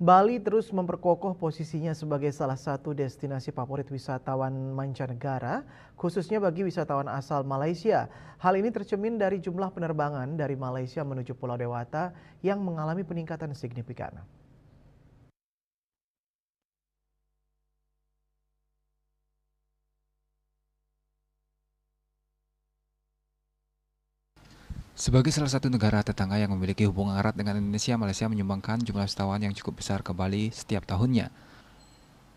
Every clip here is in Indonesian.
Bali terus memperkokoh posisinya sebagai salah satu destinasi favorit wisatawan mancanegara, khususnya bagi wisatawan asal Malaysia. Hal ini tercermin dari jumlah penerbangan dari Malaysia menuju Pulau Dewata yang mengalami peningkatan signifikan. Sebagai salah satu negara tetangga yang memiliki hubungan erat dengan Indonesia, Malaysia menyumbangkan jumlah wisatawan yang cukup besar ke Bali setiap tahunnya.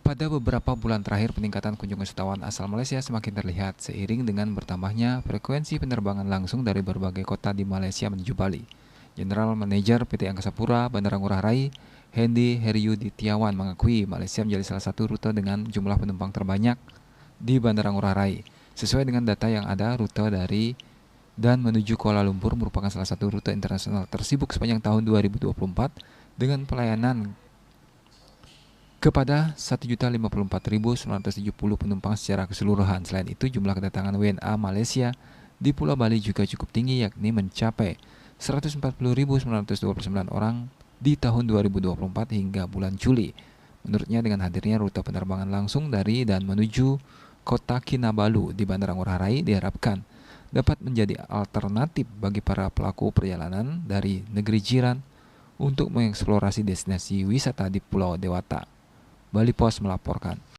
Pada beberapa bulan terakhir, peningkatan kunjungan wisatawan asal Malaysia semakin terlihat seiring dengan bertambahnya frekuensi penerbangan langsung dari berbagai kota di Malaysia menuju Bali. General Manager PT Angkasa Pura Bandara Ngurah Rai, Hendy Heriuditiawan mengakui Malaysia menjadi salah satu rute dengan jumlah penumpang terbanyak di Bandara Ngurah Rai. Sesuai dengan data yang ada, rute dari dan menuju Kuala Lumpur merupakan salah satu rute internasional tersibuk sepanjang tahun 2024 dengan pelayanan kepada 1.054.970 penumpang secara keseluruhan. Selain itu, jumlah kedatangan WNA Malaysia di Pulau Bali juga cukup tinggi, yakni mencapai 140.929 orang di tahun 2024 hingga bulan Juli. Menurutnya, dengan hadirnya rute penerbangan langsung dari dan menuju kota Kinabalu di Bandara Ngurah Rai diharapkan dapat menjadi alternatif bagi para pelaku perjalanan dari negeri jiran untuk mengeksplorasi destinasi wisata di Pulau Dewata. Bali Pos melaporkan.